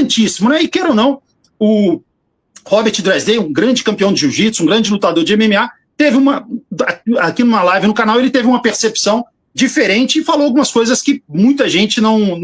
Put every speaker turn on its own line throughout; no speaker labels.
importantíssimo, né? E queira ou não, o Robert Dresden, um grande campeão de jiu-jitsu, um grande lutador de MMA, teve aqui numa live no canal, ele teve uma percepção diferente e falou algumas coisas que muita gente não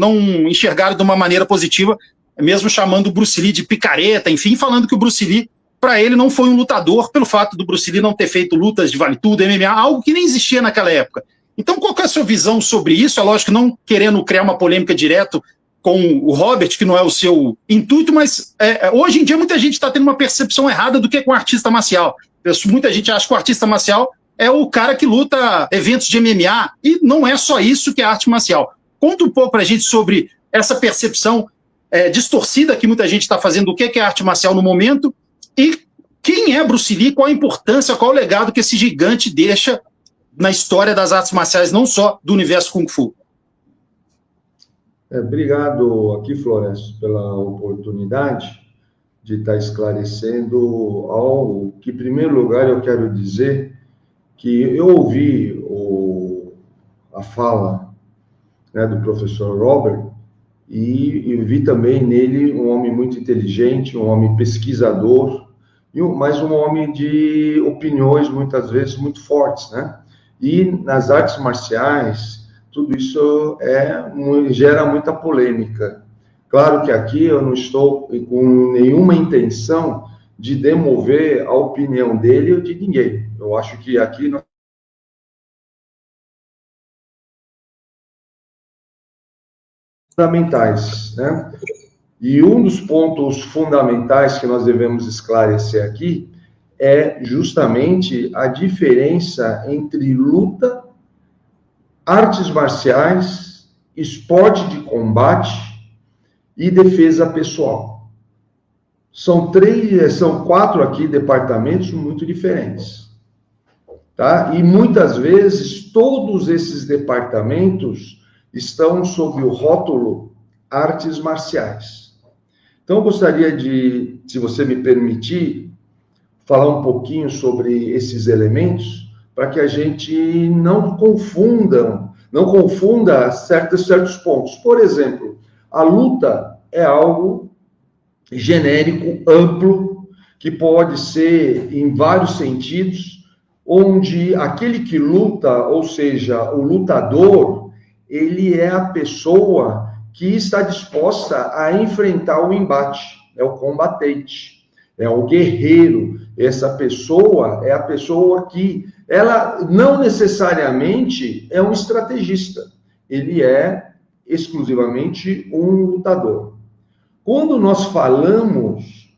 enxergaram de uma maneira positiva, mesmo chamando o Bruce Lee de picareta, enfim, falando que o Bruce Lee, para ele, não foi um lutador pelo fato do Bruce Lee não ter feito lutas de vale tudo, MMA, algo que nem existia naquela época. Então, qual que é a sua visão sobre isso? É lógico, não querendo criar uma polêmica direto com o Robert, que não é o seu intuito, mas hoje em dia muita gente está tendo uma percepção errada do que é um artista marcial. Muita gente acha que o artista marcial é o cara que luta eventos de MMA, e não é só isso que é arte marcial. Conta um pouco para a gente sobre essa percepção distorcida que muita gente está fazendo do que é arte marcial no momento, e quem é Bruce Lee, qual a importância, qual o legado que esse gigante deixa na história das artes marciais, não só do universo Kung Fu.
Obrigado aqui, Florencio, pela oportunidade de estar esclarecendo algo que, em primeiro lugar, eu quero dizer que eu ouvi a fala, né, do professor Robert e vi também nele um homem muito inteligente, um homem pesquisador, mas um homem de opiniões, muitas vezes, muito fortes, né? E nas artes marciais, tudo isso gera muita polêmica. Claro que aqui eu não estou com nenhuma intenção de demover a opinião dele ou de ninguém. Eu acho que aqui nós fundamentais, né? E um dos pontos fundamentais que nós devemos esclarecer aqui é justamente a diferença entre luta, artes marciais, esporte de combate e defesa pessoal. São 4 aqui departamentos muito diferentes, tá? E muitas vezes todos esses departamentos estão sob o rótulo artes marciais. Então eu gostaria de, se você me permitir, falar um pouquinho sobre esses elementos, para que a gente não confunda certos pontos. Por exemplo, a luta é algo genérico, amplo, que pode ser em vários sentidos, onde aquele que luta, ou seja, o lutador, ele é a pessoa que está disposta a enfrentar o embate, é o combatente, é o guerreiro. Essa pessoa é a pessoa que, ela não necessariamente é um estrategista, ele é exclusivamente um lutador. Quando nós falamos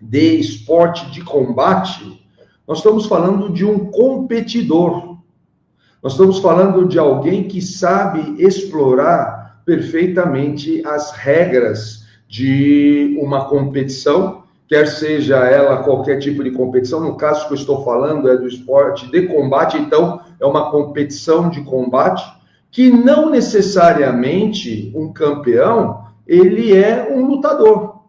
de esporte de combate, nós estamos falando de um competidor, nós estamos falando de alguém que sabe explorar perfeitamente as regras de uma competição, quer seja ela qualquer tipo de competição. No caso que eu estou falando é do esporte de combate, então é uma competição de combate, que não necessariamente um campeão, ele é um lutador,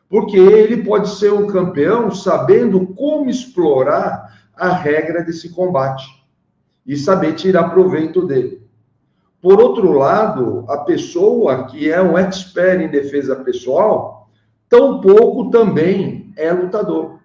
porque ele pode ser um campeão sabendo como explorar a regra desse combate e saber tirar proveito dele. Por outro lado, a pessoa que é um expert em defesa pessoal, tampouco também é lutador.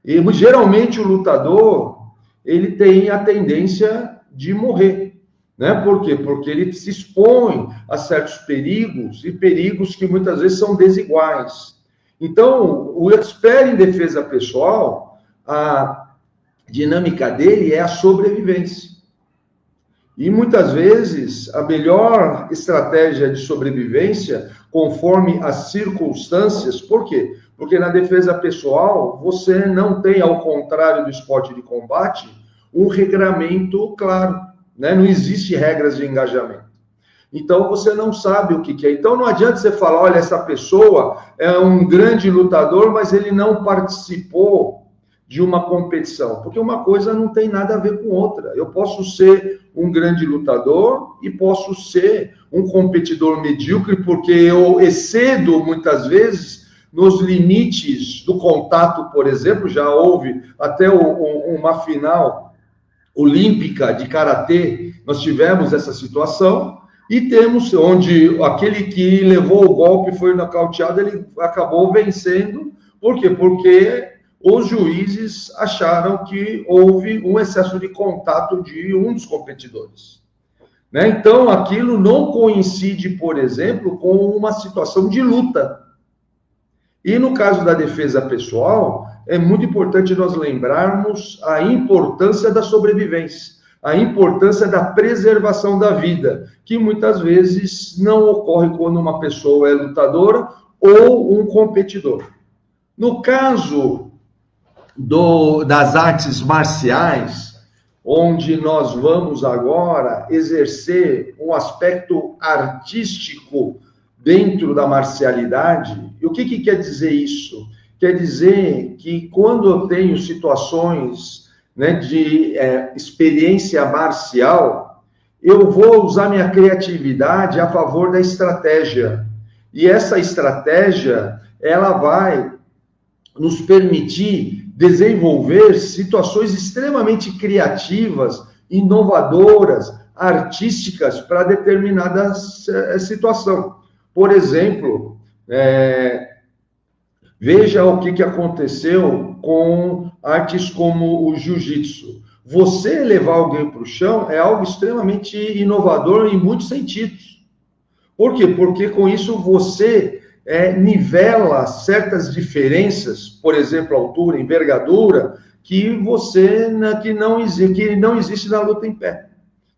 E geralmente o lutador, ele tem a tendência de morrer, né? Por quê? Porque ele se expõe a certos perigos, e perigos que muitas vezes são desiguais. Então, o expert em defesa pessoal, a dinâmica dele é a sobrevivência. E muitas vezes a melhor estratégia de sobrevivência, conforme as circunstâncias, por quê? Porque na defesa pessoal, você não tem, ao contrário do esporte de combate, um regramento claro, né? Não existe regras de engajamento. Então você não sabe o que é. Então não adianta você falar, olha, essa pessoa é um grande lutador, mas ele não participou de uma competição, porque uma coisa não tem nada a ver com outra. Eu posso ser um grande lutador e posso ser um competidor medíocre, porque eu excedo, muitas vezes, nos limites do contato, por exemplo. Já houve até uma final olímpica de karatê, nós tivemos essa situação, E temos onde aquele que levou o golpe, foi nocauteado, ele acabou vencendo. Por quê? Porque os juízes acharam que houve um excesso de contato de um dos competidores. Né? Então, aquilo não coincide, por exemplo, com uma situação de luta. E no caso da defesa pessoal, é muito importante nós lembrarmos a importância da sobrevivência, a importância da preservação da vida, que muitas vezes não ocorre quando uma pessoa é lutadora ou um competidor. No caso das artes marciais, onde nós vamos agora exercer um aspecto artístico dentro da marcialidade. E o que quer dizer isso? Quer dizer que quando eu tenho situações, né, de experiência marcial, eu vou usar minha criatividade a favor da estratégia. E essa estratégia, ela vai nos permitir desenvolver situações extremamente criativas, inovadoras, artísticas para determinada situação. Por exemplo, veja o que aconteceu com artes como o jiu-jitsu. Você levar alguém para o chão é algo extremamente inovador em muitos sentidos. Por quê? Porque com isso você nivela certas diferenças, por exemplo, altura, envergadura, que não existe na luta em pé.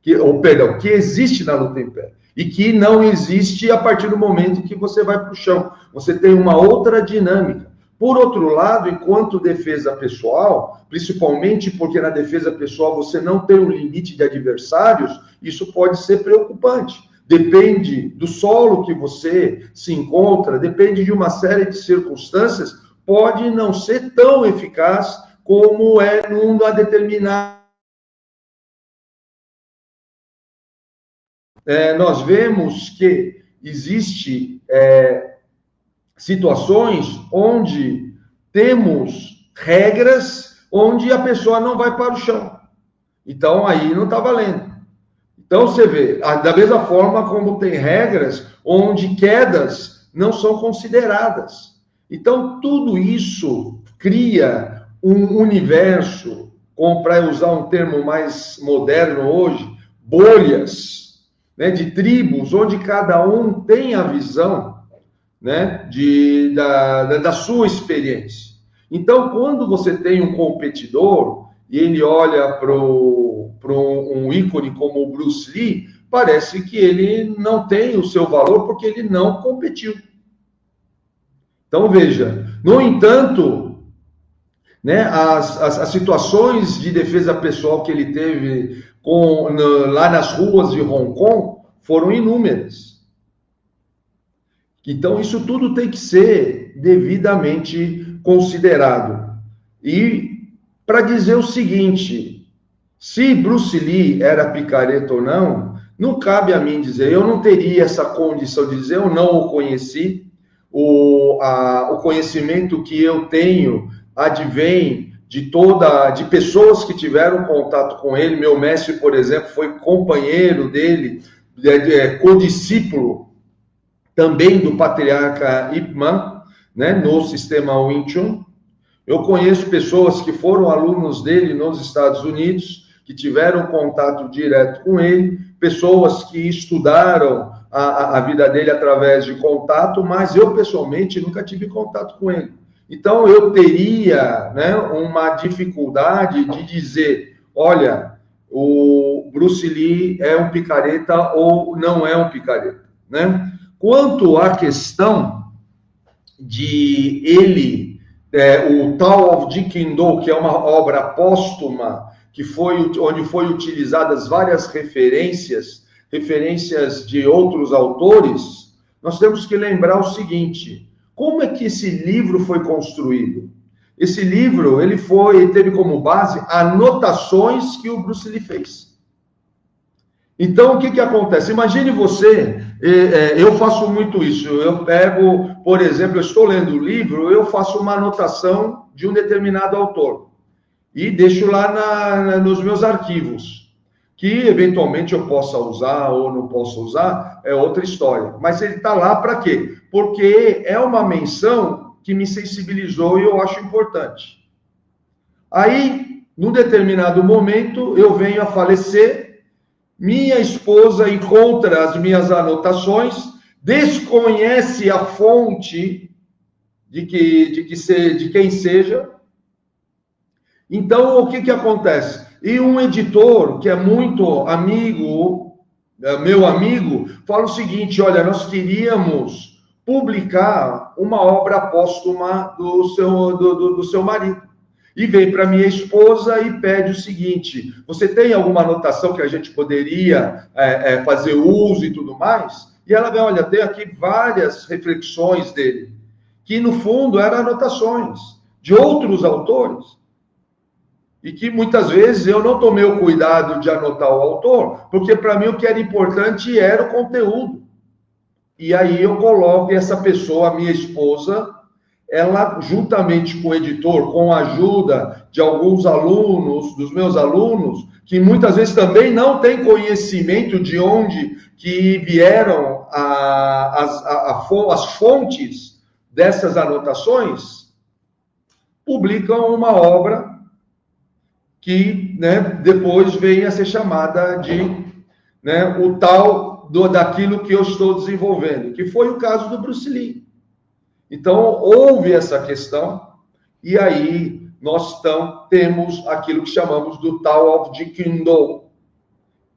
Que existe na luta em pé. E que não existe a partir do momento que você vai para o chão. Você tem uma outra dinâmica. Por outro lado, enquanto defesa pessoal, principalmente porque na defesa pessoal você não tem um limite de adversários, isso pode ser preocupante. Depende do solo que você se encontra, depende de uma série de circunstâncias, pode não ser tão eficaz como é numa determinada. Nós vemos que existe situações onde temos regras onde a pessoa não vai para o chão. Então, aí não está valendo. Então, você vê, da mesma forma como tem regras onde quedas não são consideradas. Então, tudo isso cria um universo, para usar um termo mais moderno hoje, bolhas, né, de tribos, onde cada um tem a visão, né, da sua experiência. Então, quando você tem um competidor e ele olha para um ícone como o Bruce Lee, parece que ele não tem o seu valor porque ele não competiu. Então, veja, no entanto, né, as situações de defesa pessoal que ele teve lá nas ruas de Hong Kong foram inúmeras. Então, isso tudo tem que ser devidamente considerado. E para dizer o seguinte, se Bruce Lee era picareta ou não, não cabe a mim dizer, eu não teria essa condição de dizer, eu não o conheci, o conhecimento que eu tenho advém de pessoas que tiveram contato com ele. Meu mestre, por exemplo, foi companheiro dele, condiscípulo também do patriarca Ip Man, né, no sistema Wing Chun. Eu conheço pessoas que foram alunos dele nos Estados Unidos, que tiveram contato direto com ele, pessoas que estudaram a vida dele através de contato, mas eu pessoalmente nunca tive contato com ele. Então eu teria, né, uma dificuldade de dizer, olha, o Bruce Lee é um picareta ou não é um picareta, né? Quanto à questão de ele, o Tao of Jeet Kune Do, que é uma obra póstuma, onde foi utilizadas várias referências de outros autores, nós temos que lembrar o seguinte, como é que esse livro foi construído? Esse livro, ele teve como base anotações que o Bruce Lee fez. Então, o que acontece? Imagine você, eu faço muito isso, eu pego, por exemplo, eu estou lendo o livro, eu faço uma anotação de um determinado autor e deixo lá nos meus arquivos. que eventualmente eu possa usar ou não possa usar, é outra história. Mas ele está lá para quê? Porque é uma menção que me sensibilizou e eu acho importante. Aí, num determinado momento, eu venho a falecer, minha esposa encontra as minhas anotações, desconhece a fonte de quem seja. Então, o que acontece? E um editor, que é muito amigo, meu amigo, fala o seguinte: olha, nós queríamos publicar uma obra póstuma do seu marido. E vem para minha esposa e pede o seguinte: você tem alguma anotação que a gente poderia fazer uso e tudo mais? E ela vem: olha, tem aqui várias reflexões dele, que no fundo eram anotações de outros autores, e que muitas vezes eu não tomei o cuidado de anotar o autor, porque para mim o que era importante era o conteúdo. E aí eu coloco essa pessoa, a minha esposa, ela, juntamente com o editor, com a ajuda de alguns alunos, dos meus alunos, que muitas vezes também não têm conhecimento de onde que vieram as fontes dessas anotações, publicam uma obra que, né, depois vem a ser chamada de, né, o tal daquilo que eu estou desenvolvendo, que foi o caso do Bruce Lee. Então, houve essa questão, e aí nós temos aquilo que chamamos do Tao of Jeet Kune Do,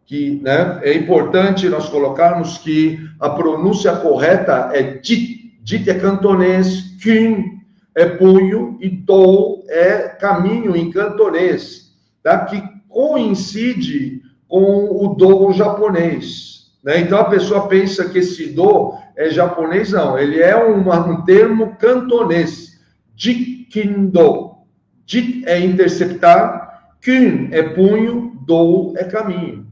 que, né, é importante nós colocarmos que a pronúncia correta é Jeet. Jeet é cantonês, Kune é punho, e Do é caminho em cantonês, tá? Que coincide com o Do japonês, né? Então a pessoa pensa que esse Do é japonês, não, ele é um termo cantonês, Jeet Kune Do. Jeet é interceptar, Kune é punho, Do é caminho.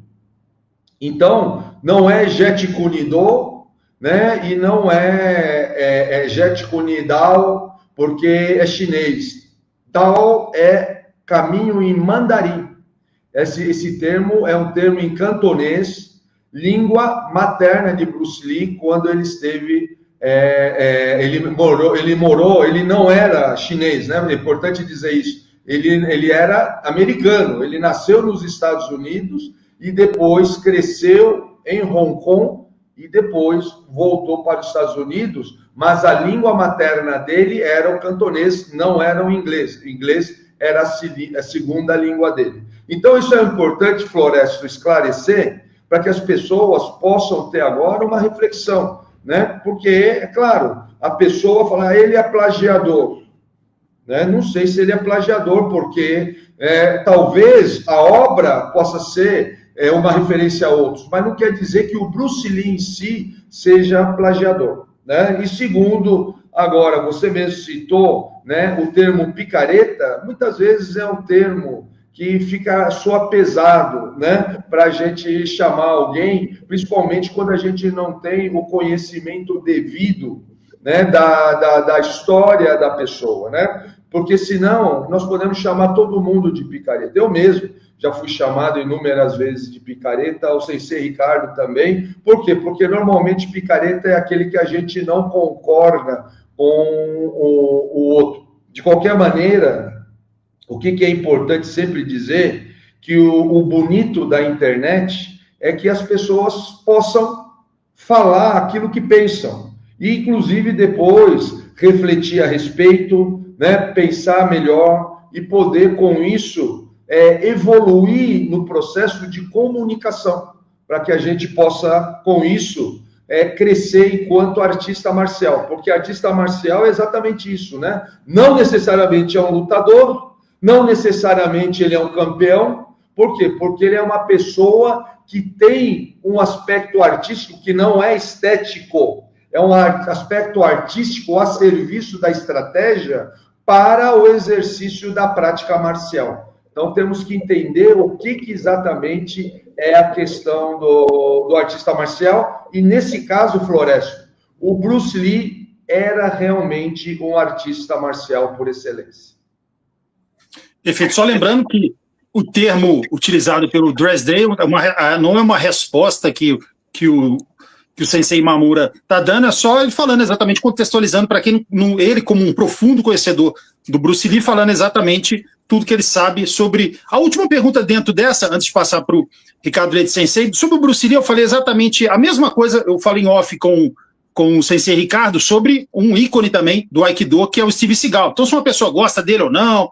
Então, não é Jeet Kune Do, né? E não é Jeet Kune Dao, porque é chinês. Dao é caminho em mandarim. Esse termo é um termo em cantonês, língua materna de Bruce Lee, quando ele esteve, ele não era chinês, né? É importante dizer isso. Ele era americano, ele nasceu nos Estados Unidos e depois cresceu em Hong Kong e depois voltou para os Estados Unidos, mas a língua materna dele era o cantonês, não era o inglês. O inglês era a segunda língua dele. Então, isso é importante, Floresto, esclarecer, para que as pessoas possam ter agora uma reflexão, né? Porque, é claro, a pessoa fala, ele é plagiador, né? Não sei se ele é plagiador, porque talvez a obra possa ser uma referência a outros, mas não quer dizer que o Bruce Lee em si seja plagiador, né? E segundo, agora, você mesmo citou, né, o termo picareta, muitas vezes é um termo que soa pesado, né, para a gente chamar alguém, principalmente quando a gente não tem o conhecimento devido, né, da história da pessoa, né? Porque senão nós podemos chamar todo mundo de picareta. Eu mesmo já fui chamado inúmeras vezes de picareta, o Sensei Ricardo também. Por quê? Porque normalmente picareta é aquele que a gente não concorda com o outro. De qualquer maneira, o que é importante sempre dizer, que o bonito da internet é que as pessoas possam falar aquilo que pensam, e inclusive depois refletir a respeito, né, pensar melhor e poder com isso evoluir no processo de comunicação, para que a gente possa com isso crescer enquanto artista marcial, porque artista marcial é exatamente isso, né? Não necessariamente é um lutador, não necessariamente ele é um campeão. Por quê? Porque ele é uma pessoa que tem um aspecto artístico que não é estético, é um aspecto artístico a serviço da estratégia para o exercício da prática marcial. Então, temos que entender o que exatamente é a questão do artista marcial. E, nesse caso, Floresto, o Bruce Lee era realmente um artista marcial por excelência.
Perfeito. Só lembrando que o termo utilizado pelo Drysdale não é uma resposta que o Sensei Mamura está dando, é só ele falando exatamente, contextualizando para quem, ele como um profundo conhecedor do Bruce Lee, falando exatamente tudo que ele sabe sobre... A última pergunta dentro dessa, antes de passar para o Ricardo Leite Sensei, sobre o Bruce Lee, eu falei exatamente a mesma coisa, eu falei em off com o Sensei Ricardo, sobre um ícone também do Aikido, que é o Steve Seagal. Então, se uma pessoa gosta dele ou não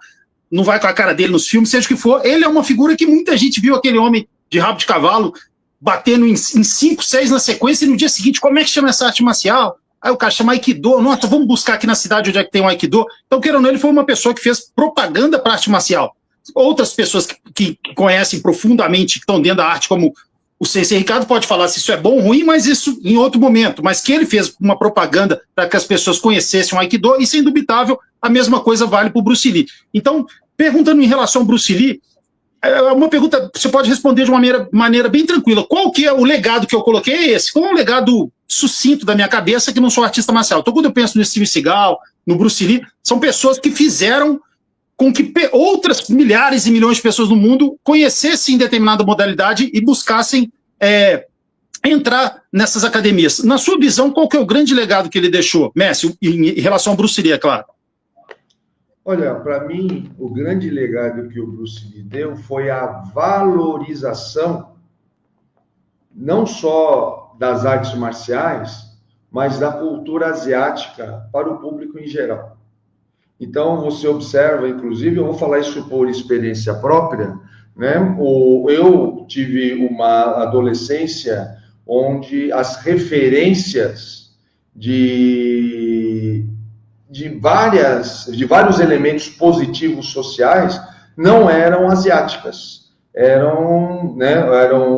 vai com a cara dele nos filmes, seja o que for, ele é uma figura que muita gente viu aquele homem de rabo de cavalo batendo em 5, 6 na sequência, e no dia seguinte, como é que chama essa arte marcial? Aí o cara chama Aikido, nossa, vamos buscar aqui na cidade onde é que tem um Aikido. Então, querendo ou não, ele foi uma pessoa que fez propaganda para a arte marcial. Outras pessoas que conhecem profundamente, que estão dentro da arte, como o Sensei Ricardo, pode falar se isso é bom ou ruim, mas isso em outro momento. Mas que ele fez uma propaganda para que as pessoas conhecessem o Aikido, e, sem indubitável, a mesma coisa vale para o Bruce Lee. Então, perguntando em relação ao Bruce Lee, uma pergunta, você pode responder de uma maneira bem tranquila. Qual que é o legado que eu coloquei? É esse. Qual é o legado sucinto da minha cabeça, que não sou artista marcial? Então, quando eu penso no Steve Seagal, no Bruce Lee, são pessoas que fizeram com que outras milhares e milhões de pessoas no mundo conhecessem determinada modalidade e buscassem entrar nessas academias. Na sua visão, qual que é o grande legado que ele deixou, Messi, em relação ao Bruce Lee, é claro?
Olha, para mim, o grande legado que o Bruce Lee deu foi a valorização não só das artes marciais, mas da cultura asiática para o público em geral. Então, você observa, inclusive, eu vou falar isso por experiência própria, né? Eu tive uma adolescência onde as referências de vários elementos positivos sociais não eram asiáticas, eram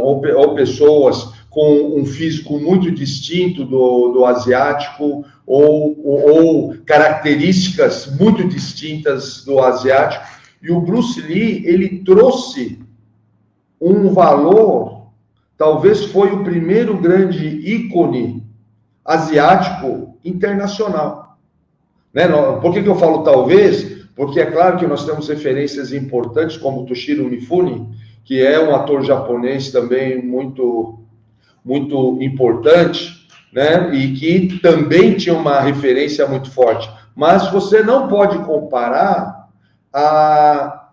ou pessoas com um físico muito distinto do asiático, ou características muito distintas do asiático. E o Bruce Lee, ele trouxe um valor, talvez foi o primeiro grande ícone asiático internacional. Né? Por que eu falo talvez? Porque é claro que nós temos referências importantes, como Toshiro Mifune, que é um ator japonês também muito, muito importante, né? E que também tinha uma referência muito forte. Mas você não pode comparar a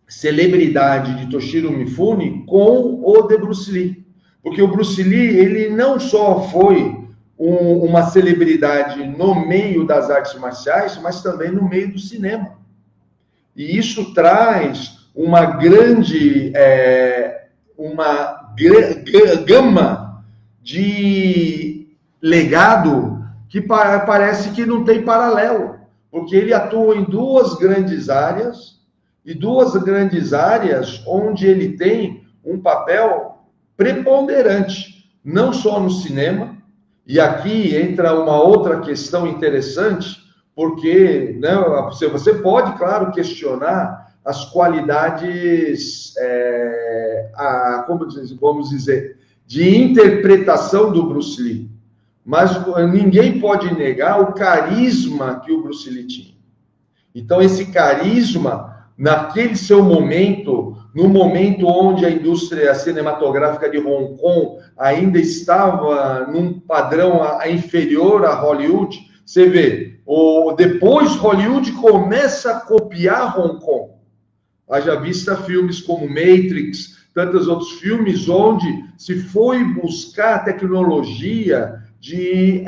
celebridade de Toshiro Mifune com o de Bruce Lee. Porque o Bruce Lee, ele não só foi uma celebridade no meio das artes marciais, mas também no meio do cinema. E isso traz uma grande gama de legado que parece que não tem paralelo, porque ele atua em duas grandes áreas onde ele tem um papel preponderante, não só no cinema. E aqui entra uma outra questão interessante, porque, né, você pode, claro, questionar as qualidades, como vamos dizer, de interpretação do Bruce Lee. Mas ninguém pode negar o carisma que o Bruce Lee tinha. Então, esse carisma, naquele seu momento, no momento onde a indústria cinematográfica de Hong Kong ainda estava num padrão inferior a Hollywood, você vê, depois Hollywood começa a copiar Hong Kong. Haja vista filmes como Matrix, tantos outros filmes onde se foi buscar tecnologia de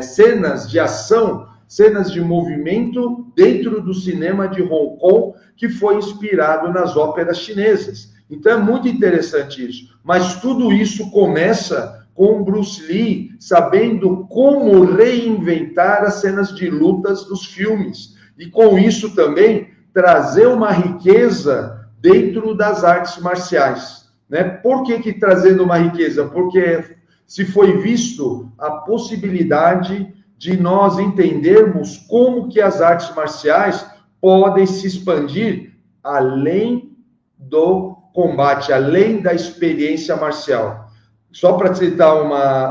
cenas de ação, cenas de movimento dentro do cinema de Hong Kong, que foi inspirado nas óperas chinesas. Então é muito interessante isso. Mas tudo isso começa com Bruce Lee sabendo como reinventar as cenas de lutas dos filmes. E com isso também trazer uma riqueza dentro das artes marciais. Né? Por que trazendo uma riqueza? Porque se foi visto a possibilidade de nós entendermos como que as artes marciais podem se expandir além do combate, além da experiência marcial. Só para citar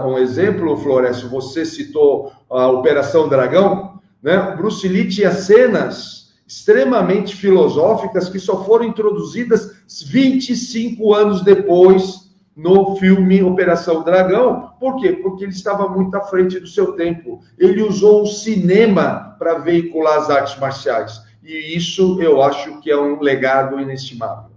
um exemplo, Florencio, você citou a Operação Dragão, né? Bruce Lee tinha cenas extremamente filosóficas que só foram introduzidas 25 anos depois no filme Operação Dragão. Por quê? Porque ele estava muito à frente do seu tempo. Ele usou o cinema para veicular as artes marciais. E isso eu acho que é um legado inestimável.